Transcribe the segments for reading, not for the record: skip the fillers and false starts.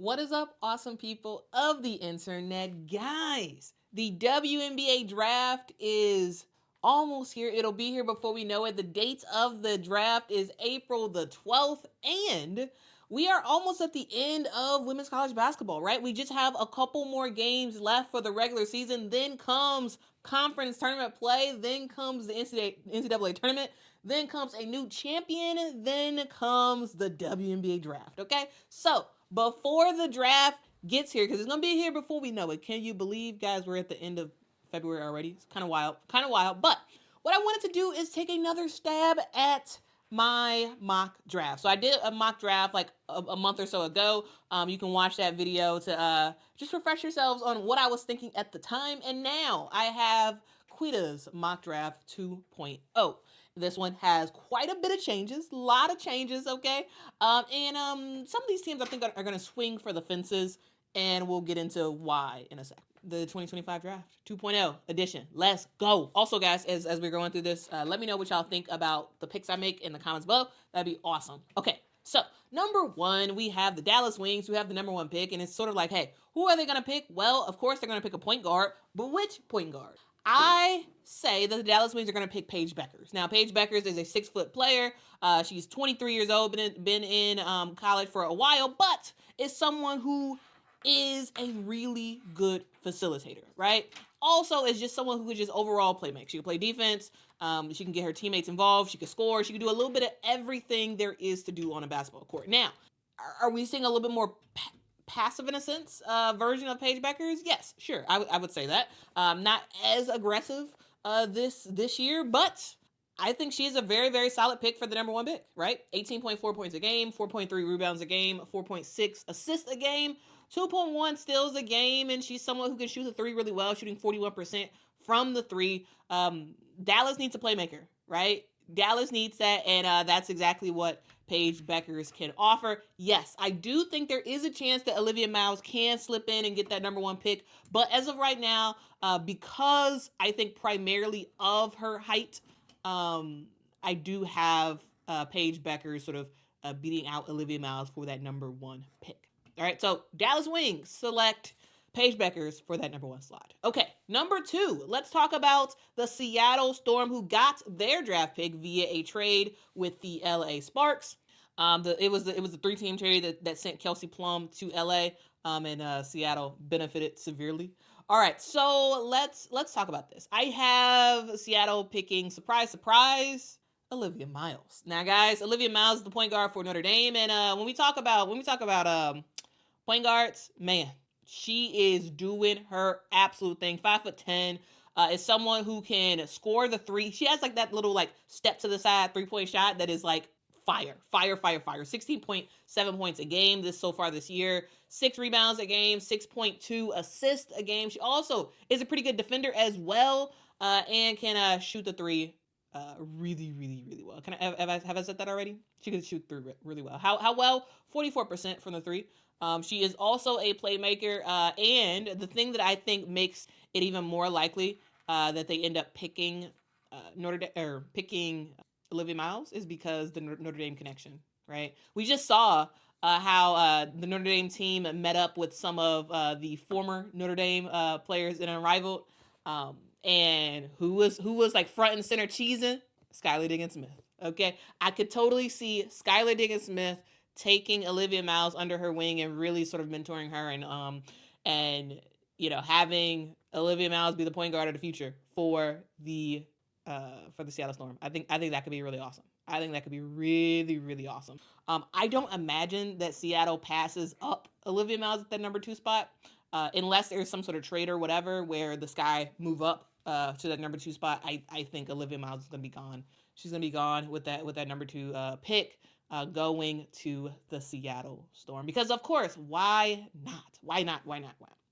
What is up, awesome people of the internet? Guys, the WNBA draft is almost here. It'll be here before we know it. The date of the draft is April the 12th, and we are almost at the end of women's college basketball, right? We just have a couple more games left for the regular season. Then comes conference tournament play. Then comes the NCAA tournament. Then comes a new champion. Then comes the WNBA draft, okay? So, before the draft gets here, because it's going to be here before we know it. Can you believe, guys, we're at the end of February already? It's kind of wild. But what I wanted to do is take another stab at my mock draft. So I did a mock draft like a month or so ago. You can watch that video to just refresh yourselves on what I was thinking at the time. And now I have Quita's mock draft 2.0. This one has quite a bit of changes, a lot of changes, okay? And some of these teams I think are going to swing for the fences, and we'll get into why in a sec. The 2025 draft 2.0 edition. Let's go. Also, guys, as we're going through this, let me know what y'all think about the picks I make in the comments below. That'd be awesome. Okay, so number one, we have the Dallas Wings, who have the number one pick, and it's sort of like, hey, who are they going to pick? Well, of course, they're going to pick a point guard, but which point guard? I say that the Dallas Wings are going to pick Paige Bueckers. Now, Paige Bueckers is a 6-foot player. She's 23 years old, been in college for a while, but is someone who is a really good facilitator, right? Also, is just someone who could just overall play make. She can play defense. She can get her teammates involved. She can score. She can do a little bit of everything there is to do on a basketball court. Now, are we seeing a little bit more passive, in a sense, version of Paige Bueckers? Yes, sure. I would say that. Not as aggressive this year, but I think she's a very, very solid pick for the number one pick, right? 18.4 points a game, 4.3 rebounds a game, 4.6 assists a game, 2.1 steals a game, and she's someone who can shoot the three really well, shooting 41% from the three. Dallas needs a playmaker, right? Dallas needs that, and that's exactly what Paige Bueckers can offer. Yes, I do think there is a chance that Olivia Miles can slip in and get that number one pick, but as of right now, because I think primarily of her height, I do have Paige Bueckers sort of beating out Olivia Miles for that number one pick. All right, so Dallas Wings select Paige Bueckers for that number one slot. Okay, number two, let's talk about the Seattle Storm, who got their draft pick via a trade with the LA Sparks. It was a 3-team trade that sent Kelsey Plum to LA, and Seattle benefited severely. All right, so let's talk about this. I have Seattle picking, surprise, surprise, Olivia Miles. Now, guys, Olivia Miles is the point guard for Notre Dame, and when we talk about point guards, man, she is doing her absolute thing. 5'10", is someone who can score the three. She has like that little like step to the side 3-point shot that is like fire. 16.7 points a game so far this year. 6 rebounds a game, 6.2 assists a game. She also is a pretty good defender as well, and can shoot the three really, really, really well. Have I said that already? She can shoot three really well. How well? 44% from the three. She is also a playmaker, and the thing that I think makes it even more likely that they end up picking picking Olivia Miles is because the Notre Dame connection, right? We just saw how the Notre Dame team met up with some of the former Notre Dame players in Unrivaled, and who was like front and center cheesing? Skylar Diggins-Smith. Okay, I could totally see Skylar Diggins-Smith taking Olivia Miles under her wing and really sort of mentoring her, and having Olivia Miles be the point guard of the future for the Seattle Storm. I think that could be really awesome. I think that could be really, really awesome. I don't imagine that Seattle passes up Olivia Miles at that number 2 spot, unless there's some sort of trade or whatever where the Sky move up to that number 2 spot. I think Olivia Miles is gonna be gone. She's gonna be gone with that number 2 pick. Going to the Seattle Storm. Because, of course, why not? Why not?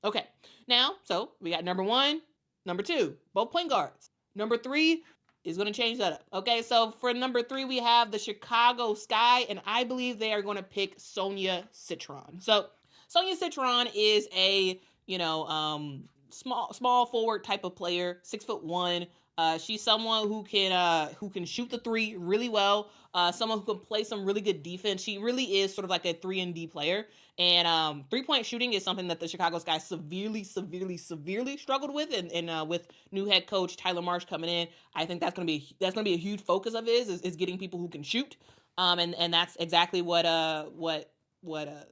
Okay, now, so we got number 1, number 2, both point guards. Number 3 is going to change that up. Okay, so for number 3, we have the Chicago Sky, and I believe they are going to pick Sonia Citron. So Sonia Citron is a, small forward type of player, 6'1", She's someone who can shoot the three really well. Someone who can play some really good defense. She really is sort of like a 3-and-D player. And 3-point shooting is something that the Chicago Sky severely struggled with. And with new head coach Tyler Marsh coming in, I think that's gonna be a huge focus of his is getting people who can shoot. And that's exactly what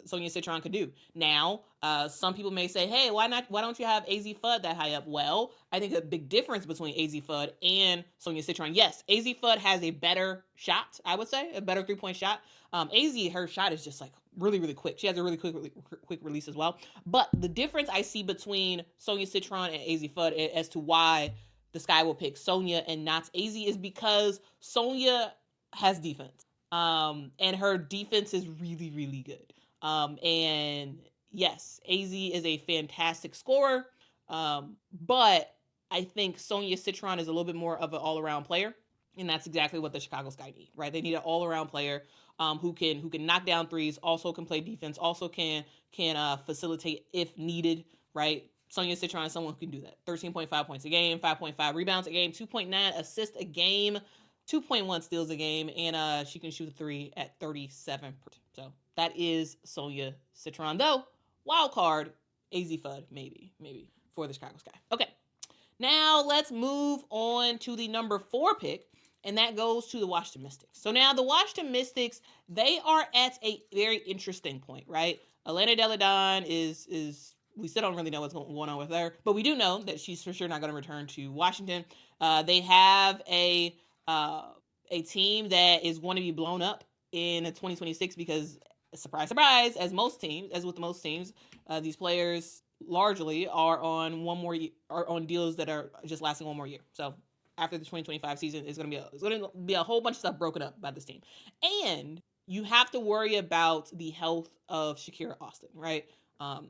Sonia Citron could do. Now, some people may say, hey, why don't you have AZ Fudd that high up? Well, I think a big difference between AZ Fudd and Sonia Citron. Yes, AZ Fudd has a better shot, I would say, a better 3-point shot. AZ, her shot is just like really quick. She has a really quick release as well. But the difference I see between Sonia Citron and AZ Fudd as to why the Sky will pick Sonia and not AZ is because Sonia has defense. And her defense is really good. And yes, AZ is a fantastic scorer. But I think Sonia Citron is a little bit more of an all-around player. And that's exactly what the Chicago Sky need, right? They need an all-around player who can knock down threes, also can play defense, also can facilitate if needed, right? Sonia Citron is someone who can do that. 13.5 points a game, 5.5 rebounds a game, 2.9 assists a game, 2.1 steals a game, and she can shoot the three at 37%. So that is Sonia Citron. Though, wild card, AZ Fudd, maybe for the Chicago Sky. Okay, now let's move on to the number 4 pick, and that goes to the Washington Mystics. So now the Washington Mystics, they are at a very interesting point, right? Elena Delle Donne is we still don't really know what's going on with her, but we do know that she's for sure not going to return to Washington. They have a team that is going to be blown up in 2026 because, surprise, as with most teams, these players largely are on deals that are just lasting one more year. So after the 2025 season, it's going to be a whole bunch of stuff broken up by this team, and you have to worry about the health of Shakira Austin, right?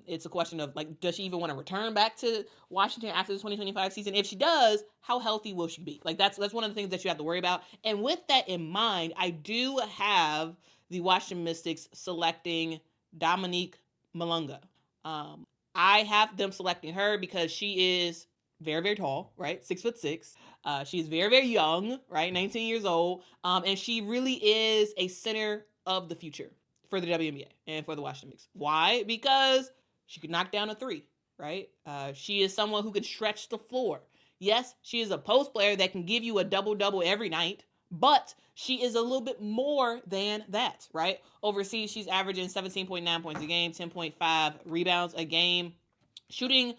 It's a question of, like, does she even want to return back to Washington after the 2025 season? If she does, how healthy will she be? Like, that's one of the things that you have to worry about. And with that in mind, I do have the Washington Mystics selecting Dominique Malunga. I have them selecting her because she is very tall, right? 6'6". She's very young, right? 19 years old. And she really is a center of the future for the WNBA and for the Washington Mystics. Why? Because she could knock down a three, right? She is someone who can stretch the floor. Yes, she is a post player that can give you a double-double every night, but she is a little bit more than that, right? Overseas, she's averaging 17.9 points a game, 10.5 rebounds a game, shooting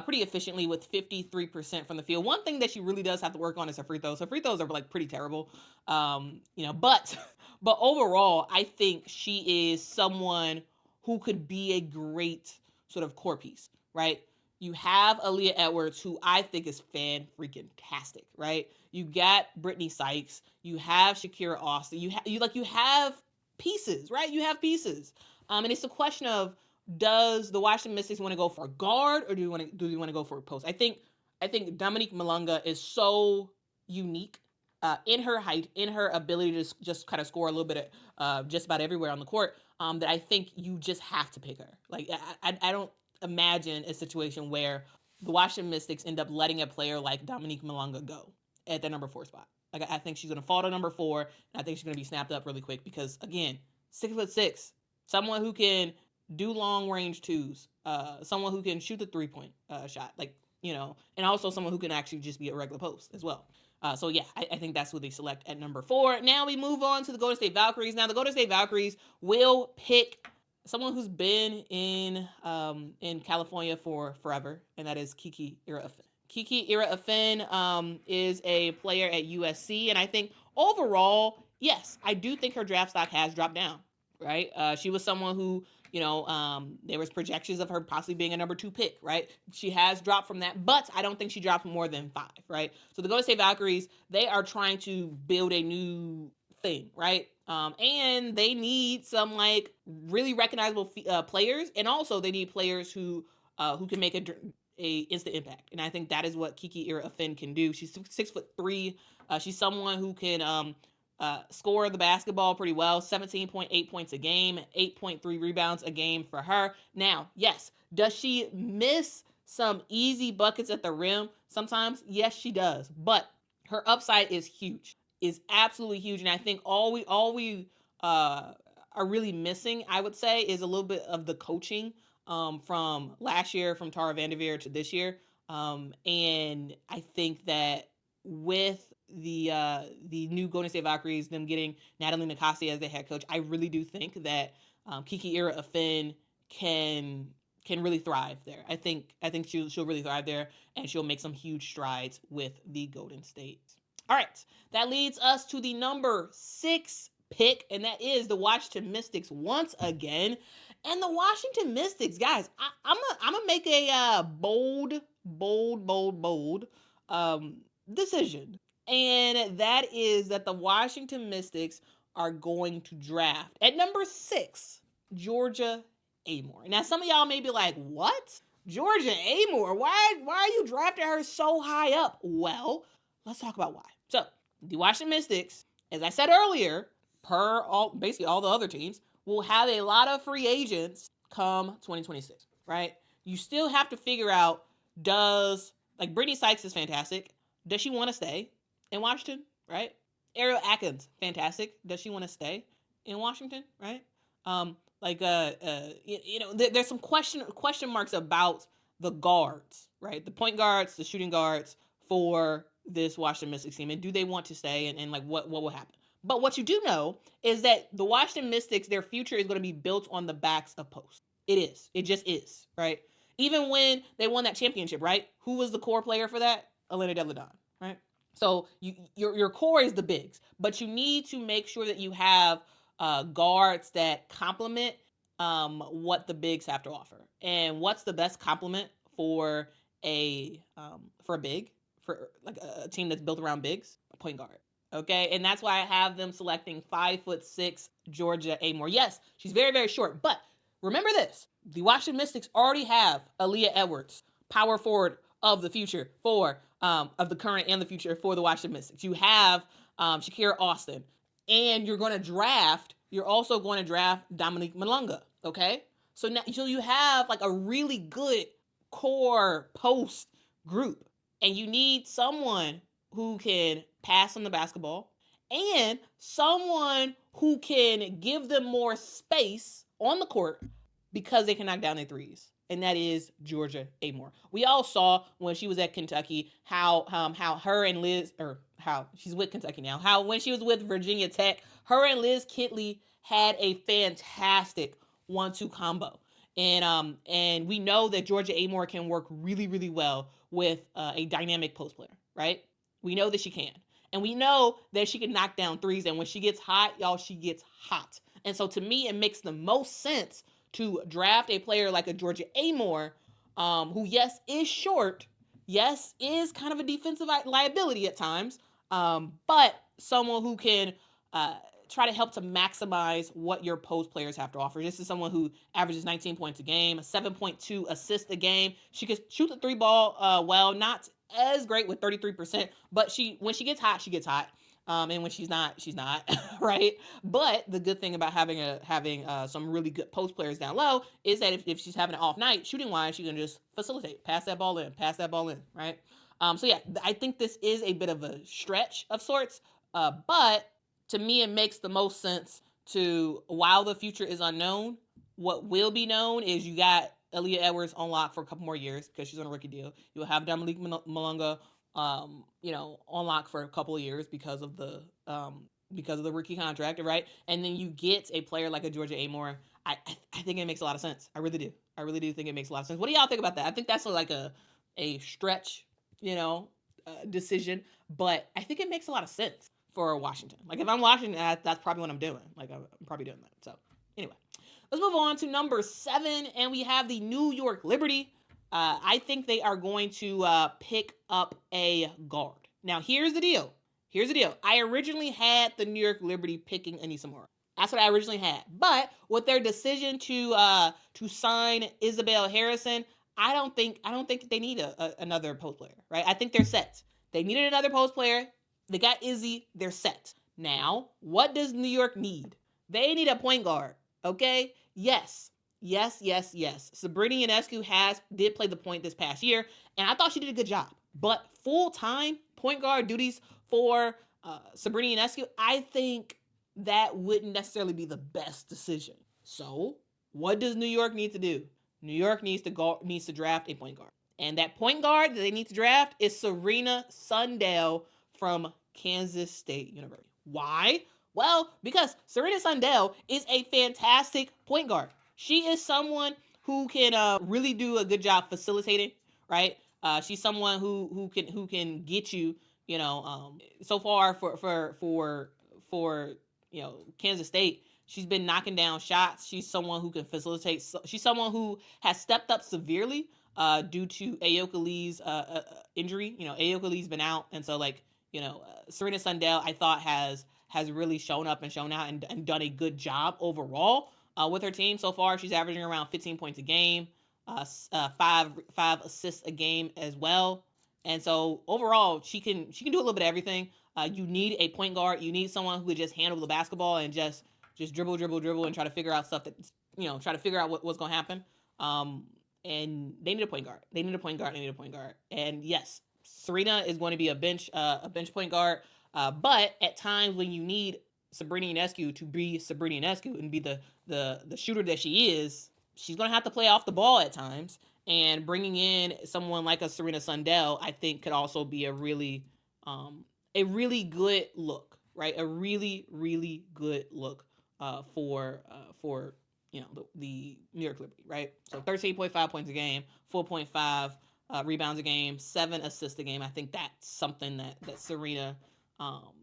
pretty efficiently with 53% from the field. One thing that she really does have to work on is her free throws. Her free throws are like pretty terrible, but overall, I think she is someone who could be a great sort of core piece, right? You have Aaliyah Edwards, who I think is fan-freaking-tastic, right? You got Brittany Sykes. You have Shakira Austin. You have pieces, right? You have pieces. And it's a question of, does the Washington Mystics want to go for a guard, or do you want to go for a post? I think Dominique Malunga is so unique in her height, in her ability to just kind of score a little bit of just about everywhere on the court, that I think you just have to pick her. Like, I don't imagine a situation where the Washington Mystics end up letting a player like Dominique Malunga go at the number 4 spot. Like, I think she's going to fall to number 4, and I think she's going to be snapped up really quick because, again, 6'6", someone who can do long range twos, someone who can shoot the 3-point shot, and also someone who can actually just be a regular post as well. So yeah, I think that's who they select at number 4. Now we move on to the Golden State Valkyries. Now the Golden State Valkyries will pick someone who's been in California for forever, and that is Kiki Ira-Offin. Kiki Ira-Offin is a player at USC, and I think overall, yes, I do think her draft stock has dropped down, right? She was someone who, there was projections of her possibly being a number 2 pick, right? She has dropped from that, but I don't think she dropped more than 5, right? So the Golden State Valkyries, they are trying to build a new thing, right? And they need some really recognizable players, and also they need players who can make a instant impact. And I think that is what Kiki Ira-Offin can do. She's 6'3". She's someone who can score the basketball pretty well. 17.8 points a game, 8.3 rebounds a game for her. Now, yes, does she miss some easy buckets at the rim sometimes? Yes, she does. But Her upside is huge, is absolutely huge, and I think all we are really missing, I would say, is a little bit of the coaching from last year, from Tara Vanderveer to this year, and I think that with the new Golden State Valkyries, them getting Natalie Nakasi as the head coach, I really do think that Kiki Ira Affin can really thrive there. I think she'll really thrive there, and she'll make some huge strides with the Golden State. All right, that leads us to the number 6 pick, and that is the Washington Mystics once again. And the Washington Mystics, guys, I'm gonna make a bold decision, and that is that the Washington Mystics are going to draft at number 6 Georgia Amore. Now, some of y'all may be like, "What? Georgia Amore? Why are you drafting her so high up?" Well, let's talk about why. So, the Washington Mystics, as I said earlier, basically all the other teams, will have a lot of free agents come 2026, right? You still have to figure out, Brittany Sykes is fantastic. Does she want to stay in Washington, right? Ariel Atkins, fantastic. Does she want to stay in Washington, right? There's some question marks about the guards, right? The point guards, the shooting guards for this Washington Mystics team, and do they want to stay, and what will happen? But what you do know is that the Washington Mystics, their future is going to be built on the backs of posts. It is. It just is, right? Even when they won that championship, right? Who was the core player for that? Elena Deladon, right? So your core is the bigs, but you need to make sure that you have guards that complement what the bigs have to offer. And what's the best complement for a big, for like a team that's built around bigs? A point guard. Okay, and that's why I have them selecting 5'6" Georgia Amore. Yes, she's very, very short, but remember this: the Washington Mystics already have Aaliyah Edwards, power forward of the future of the current and the future for the Washington Mystics. You have Shakira Austin, and you're also going to draft Dominique Malunga. Okay, so you have like a really good core post group, and you need someone who can pass on the basketball and someone who can give them more space on the court because they can knock down their threes. And that is Georgia Amore. We all saw when she was at Kentucky how her and Liz, or how she's with Kentucky now, how when she was with Virginia Tech, her and Liz Kitley had a fantastic 1-2 combo. And we know that Georgia Amore can work really, really well with a dynamic post player, right? We know that she can. And we know that she can knock down threes. And when she gets hot, y'all, she gets hot. And so to me, it makes the most sense to draft a player like a Georgia Amore, who, yes, is short, yes, is kind of a defensive liability at times, but someone who can try to help to maximize what your post players have to offer. This is someone who averages 19 points a game, 7.2 assists a game. She can shoot the three ball well, not as great with 33%, but when she gets hot, she gets hot. And when she's not, right? But the good thing about having some really good post players down low is that if she's having an off night, shooting wise, she can just facilitate, pass that ball in, right? So yeah, I think this is a bit of a stretch of sorts, but to me, it makes the most sense while the future is unknown, what will be known is you got Aaliyah Edwards on lock for a couple more years because she's on a rookie deal. You'll have Dominique Malunga, on lock for a couple of years because of the rookie contract, right? And then you get a player like a Georgia Amore. I think it makes a lot of sense. I really do. I really do think it makes a lot of sense. What do y'all think about that? I think that's like a stretch, decision, but I think it makes a lot of sense for Washington. Like if I'm Washington, that's probably what I'm doing. Like I'm probably doing that. So anyway, let's move on to number 7, and we have the New York Liberty. I think they are going to pick up a guard. Now, here's the deal. I originally had the New York Liberty picking Anissa Moore. That's what I originally had. But with their decision to sign Isabel Harrison, I don't think they need another post player, right? I think they're set. They needed another post player. They got Izzy. They're set. Now, what does New York need? They need a point guard, okay? Yes. Sabrina Ionescu did play the point this past year, and I thought she did a good job. But full-time point guard duties for Sabrina Ionescu, I think that wouldn't necessarily be the best decision. So, what does New York need to do? New York needs to draft a point guard. And that point guard that they need to draft is Serena Sundell from Kansas State University. Why? Well, because Serena Sundell is a fantastic point guard. She is someone who can really do a good job facilitating, right? She's someone who can get you, so far for Kansas State. She's been knocking down shots. She's someone who can facilitate. She's someone who has stepped up severely due to Ayoka Lee's injury. Ayoka Lee's been out, and so Serena Sundell, I thought has really shown up and shown out and done a good job overall with her team so far. She's averaging around 15 points a game, five assists a game as well. And so overall, she can do a little bit of everything. You need a point guard. You need someone who could just handle the basketball and just dribble, and try to figure out stuff that try to figure out what's going to happen. And they need a point guard. And yes, Serena is going to be a bench point guard. But at times when you need Sabrina Ionescu to be Sabrina Ionescu and be the shooter that she is, she's going to have to play off the ball at times. And bringing in someone like a Serena Sundell, I think, could also be a really good look, right? A really, really good look for the New York Liberty, right? So 13.5 points a game, 4.5 rebounds a game, 7 assists a game. I think that's something that Serena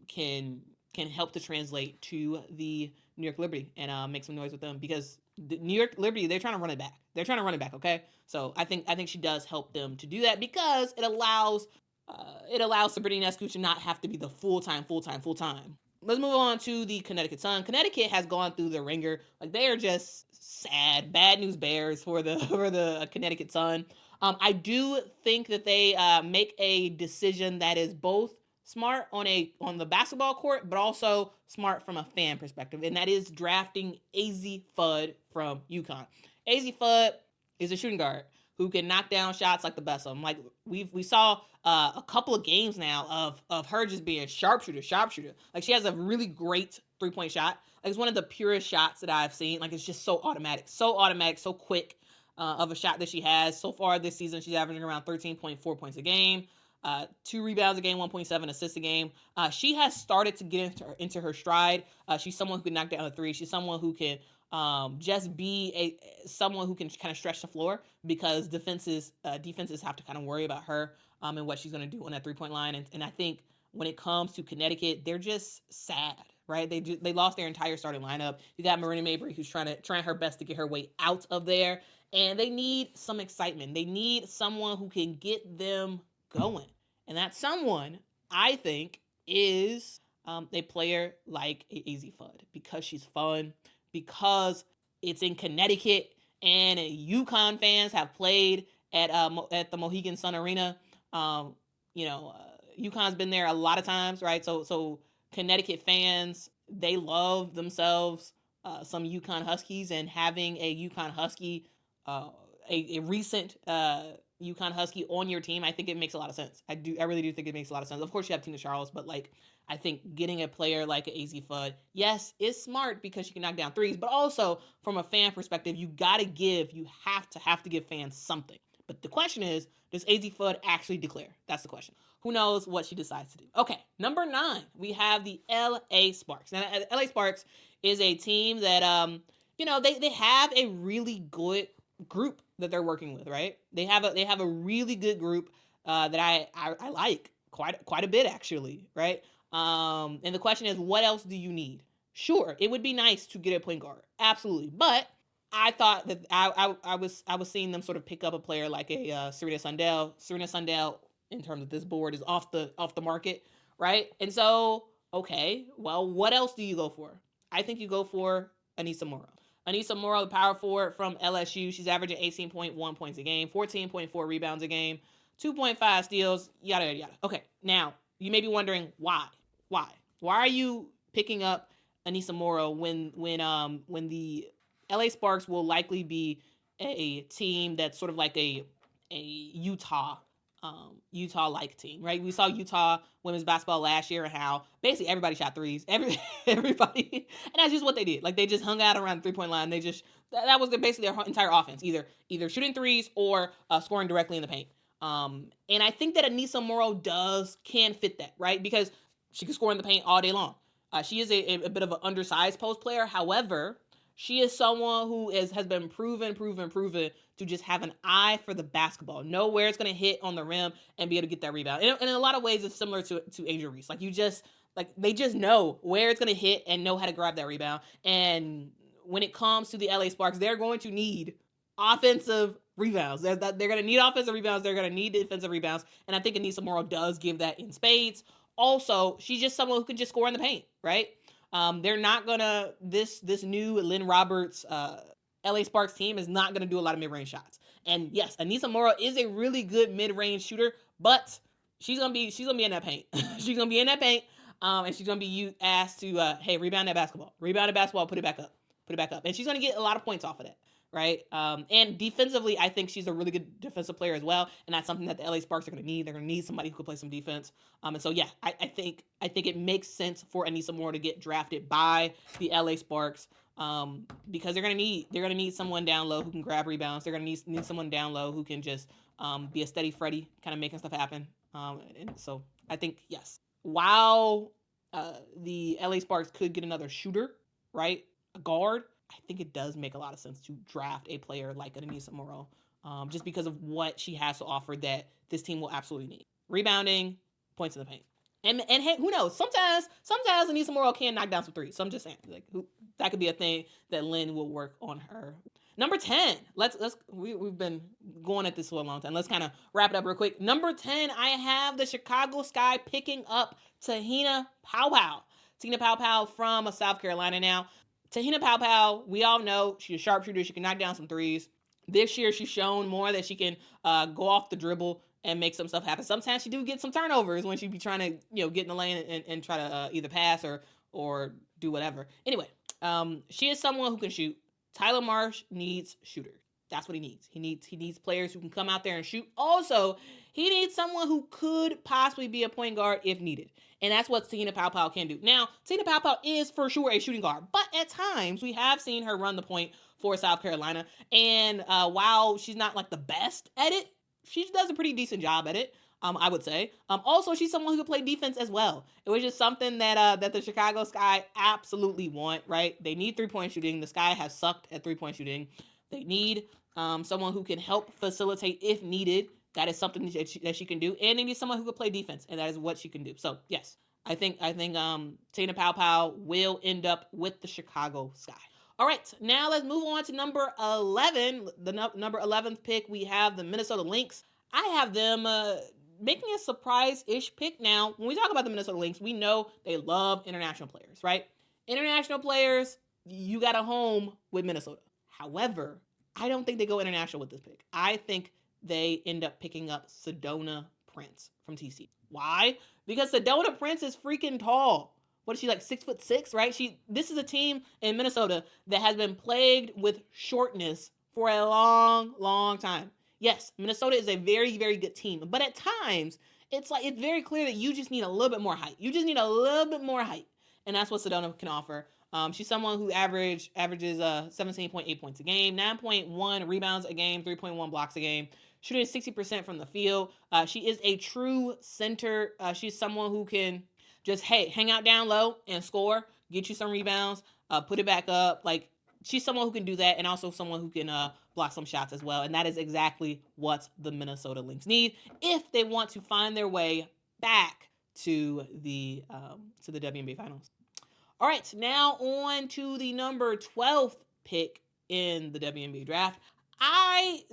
can help to translate to the New York Liberty and make some noise with them, because the New York Liberty, they're trying to run it back. Okay, so I think she does help them to do that, because it allows Sabrina Ionescu to not have to be the full time. Let's move on to the Connecticut Sun. Connecticut has gone through the ringer. Like, they are just sad, bad news bears for the Connecticut Sun. I do think that they make a decision that is both smart on the basketball court, but also smart from a fan perspective, and that is drafting AZ Fudd from UConn. AZ Fudd is a shooting guard who can knock down shots like the best of them. Like, we saw a couple of games now of her just being sharpshooter. Like, she has a really great 3-point shot. Like, it's one of the purest shots that I've seen. Like, it's just so automatic, so quick of a shot that she has. So far this season, she's averaging around 13.4 points a game, 2 rebounds a game, 1.7 assists a game. She has started to get into her stride. She's someone who can knock down a three. She's someone who can just be someone who can kind of stretch the floor, because defenses have to kind of worry about her and what she's going to do on that 3-point line. And I think when it comes to Connecticut, they're just sad, right? They lost their entire starting lineup. You got Marina Mabrey, who's trying her best to get her way out of there, and they need some excitement. They need someone who can get them going, and that someone, I think, is a player like AZ Fudd, because she's fun, because it's in Connecticut, and UConn fans have played at the Mohegan Sun Arena. UConn's been there a lot of times, right? So Connecticut fans, they love themselves some UConn Huskies, and having a UConn Husky, a recent UConn Husky on your team, I think it makes a lot of sense. I really do think it makes a lot of sense. Of course, you have Tina Charles, but I think getting a player like AZ Fudd, yes, is smart because she can knock down threes, but also from a fan perspective, you have to give fans something. But the question is, does AZ Fudd actually declare? That's the question. Who knows what she decides to do? Okay, number 9, we have the LA Sparks. Now, LA Sparks is a team that they have a really good group that they're working with, right? They have a really good group that I like quite a bit, actually, right? And the question is, what else do you need? Sure, it would be nice to get a point guard, absolutely, but I thought that I was seeing them sort of pick up a player like a Serena Sundell. Serena Sundell, in terms of this board, is off the market, right? And so, okay, well, what else do you go for? I think you go for Anissa Morrow. Anissa Morrow, the power forward from LSU, she's averaging 18.1 points a game, 14.4 rebounds a game, 2.5 steals, yada, yada, yada. Okay, now, you may be wondering why. Why are you picking up Anissa Morrow when the LA Sparks will likely be a team that's sort of like a Utah Utah-like team, right? We saw Utah women's basketball last year and how basically everybody shot threes. Everybody, and that's just what they did. Like they just hung out around the 3-point line. They just that was basically their entire offense, either shooting threes or scoring directly in the paint. And I think that Anissa Morrow can fit that, right? Because she can score in the paint all day long. She is a bit of an undersized post player. However, she is someone who has been proven to just have an eye for the basketball, know where it's going to hit on the rim, and be able to get that rebound. And in a lot of ways, it's similar to Asia Reese. Like they just know where it's going to hit and know how to grab that rebound. And when it comes to the LA Sparks, they're going to need offensive rebounds. They're going to need offensive rebounds. They're going to need defensive rebounds. And I think Anissa Morrow does give that in spades. Also, she's just someone who can just score in the paint, right? They're not gonna this new Lynn Roberts LA Sparks team is not gonna do a lot of mid-range shots. And yes, Anissa Morrow is a really good mid-range shooter, but she's gonna be in that paint. She's gonna be in that paint, and she's gonna be asked to hey, rebound that basketball, put it back up, and she's gonna get a lot of points off of that. Right. And defensively, I think she's a really good defensive player as well. And that's something that the LA Sparks are going to need. They're going to need somebody who can play some defense. And so, yeah, I think it makes sense for Anissa Morrow to get drafted by the LA Sparks because they're going to need someone down low who can grab rebounds. They're going to need someone down low who can just be a steady Freddy, kind of making stuff happen. And so I think, yes, while the LA Sparks could get another shooter, right, a guard, I think it does make a lot of sense to draft a player like Anissa Morrow just because of what she has to offer that this team will absolutely need. Rebounding, points in the paint. And hey, who knows? Sometimes Anissa Morrow can knock down some threes. So I'm just saying, that could be a thing that Lynn will work on her. Number 10. We've been going at this for a long time. Let's kind of wrap it up real quick. Number 10, I have the Chicago Sky picking up Te-Hina Paopao. Te-Hina Paopao from South Carolina now. Te-Hina Paopao, we all know she's a sharpshooter. She can knock down some threes. This year, she's shown more that she can go off the dribble and make some stuff happen. Sometimes she do get some turnovers when she be trying to get in the lane and try to either pass or do whatever. Anyway, she is someone who can shoot. Tyler Marsh needs shooters. That's what he needs. He needs players who can come out there and shoot. Also, he needs someone who could possibly be a point guard if needed. And that's what Te-Hina Paopao can do. Now, Te-Hina Paopao is for sure a shooting guard, but at times we have seen her run the point for South Carolina. And while she's not like the best at it, she does a pretty decent job at it, I would say. Also, she's someone who can play defense as well. It was just something that the Chicago Sky absolutely want, right? They need three-point shooting. The Sky has sucked at three-point shooting. They need someone who can help facilitate if needed. That is something that she can do. And they need someone who can play defense, and that is what she can do. So, yes, I think Te-Hina Paopao will end up with the Chicago Sky. All right, now let's move on to number 11. The number 11th pick, we have the Minnesota Lynx. I have them making a surprise-ish pick. Now, when we talk about the Minnesota Lynx, we know they love international players, right? International players, you got a home with Minnesota. However, I don't think they go international with this pick. I think they end up picking up Sedona Prince from TC. Why? Because Sedona Prince is freaking tall. What is she, like 6'6", right? This is a team in Minnesota that has been plagued with shortness for a long, long time. Yes, Minnesota is a very, very good team, but at times it's very clear that you just need a little bit more height. And that's what Sedona can offer. She's someone who averages 17.8 points a game, 9.1 rebounds a game, 3.1 blocks a game, shooting 60% from the field. She is a true center. She's someone who can just, hang out down low and score, get you some rebounds, put it back up. Like, she's someone who can do that, and also someone who can block some shots as well. And that is exactly what the Minnesota Lynx need if they want to find their way back to the WNBA Finals. All right, now on to the number 12th pick in the WNBA draft.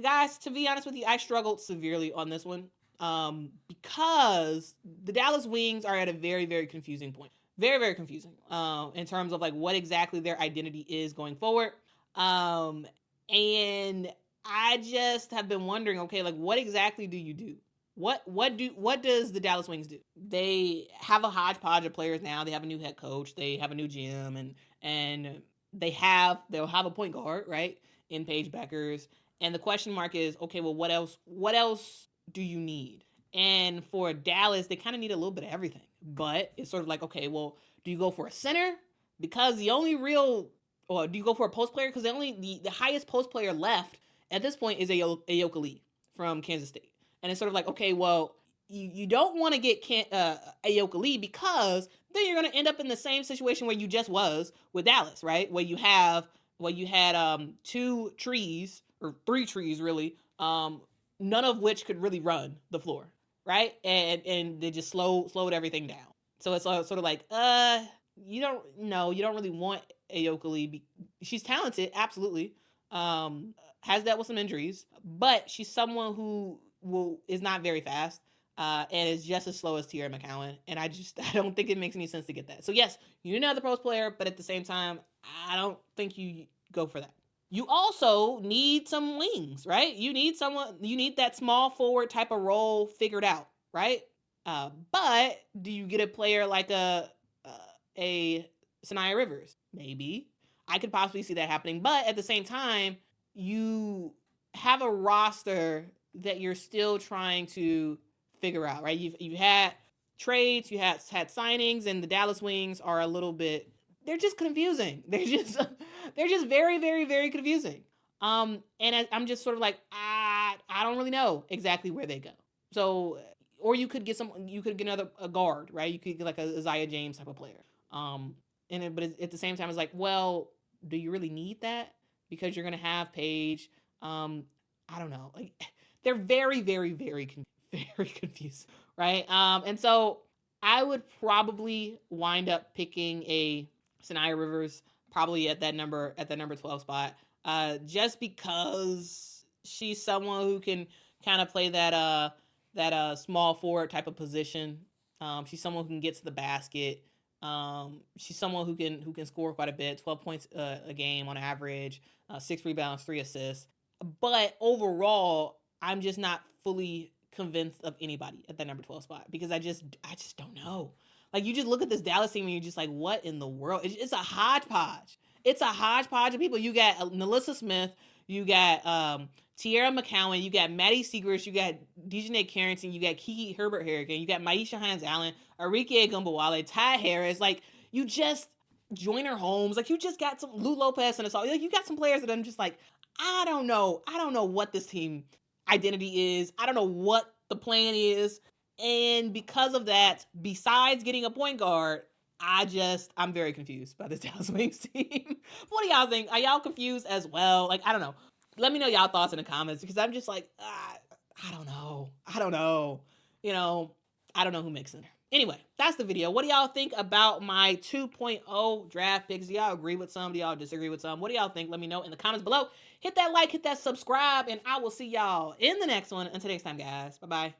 Guys, to be honest with you, I struggled severely on this one because the Dallas Wings are at a very, very confusing point. Very, very confusing in terms of like what exactly their identity is going forward. And I just have been wondering, okay, like what exactly do you do? What does the Dallas Wings do? They have a hodgepodge of players now. They have a new head coach. They have a new GM, and they'll have a point guard, right, in Paige Beckers. And the question mark is, okay, well, what else do you need? And for Dallas, they kind of need a little bit of everything. But it's sort of like, okay, well, do you go for a center? Because the only real, or do you go for a post player? Because the highest post player left at this point is Ayoka Lee from Kansas State. And it's sort of like, okay, well, you don't want to get Ayoka Lee because then you're going to end up in the same situation where you just was with Dallas, right? Where you had 2 trees or 3 trees really, none of which could really run the floor, right? And they just slowed everything down. So it's sort of like, you don't really want Ayoka Lee. She's talented, absolutely. Has dealt with some injuries, but she's someone who is not very fast. And is just as slow as Tierra McCowan. And I don't think it makes any sense to get that. So yes, you need another post player, but at the same time, I don't think you go for that. You also need some wings, right? You need that small forward type of role figured out, right? But do you get a player like a Sanaya Rivers? Maybe. I could possibly see that happening. But at the same time, you have a roster that you're still trying to figure out, right? You've had trades, you had signings, and the Dallas Wings are a little bit, they're just confusing. They're just very, very, very confusing. And I'm just sort of like, I don't really know exactly where they go. So, or you could get a guard, right? You could get like a Isaiah James type of player. But at the same time, it's like, well, do you really need that? Because you're gonna have Paige. I don't know. Like, they're very, very, very, very confused, right? And so I would probably wind up picking a Sanaya Rivers, probably at that number 12 spot, just because she's someone who can kind of play that small forward type of position. She's someone who can get to the basket. She's someone who can score quite a bit, 12 points a game on average, 6 rebounds, 3 assists. But overall, I'm just not fully convinced of anybody at that number 12 spot because I just don't know. Like, you just look at this Dallas team and you're just like, what in the world? It's a hodgepodge. It's a hodgepodge of people. You got Nalissa Smith, you got Tierra McCowan, you got Maddie Segrist, you got Dejanay Carrington, you got Kiki Herbert Harrigan, you got Maisha Hines-Allen, Arike Gumbawale, Ty Harris. Like, you just Joyner Holmes. Like, you just got some Lou Lopez and it's all. Like, you got some players that I'm just like, I don't know what this team identity is. I don't know what the plan is. And because of that, besides getting a point guard, I'm very confused by this Dallas Wings team. What do y'all think? Are y'all confused as well? Like, I don't know. Let me know y'all thoughts in the comments because I'm just like, I don't know. I don't know who makes center. Anyway, that's the video. What do y'all think about my 2.0 draft picks? Do y'all agree with some? Do y'all disagree with some? What do y'all think? Let me know in the comments below. Hit that like, hit that subscribe, and I will see y'all in the next one. Until next time, guys. Bye-bye.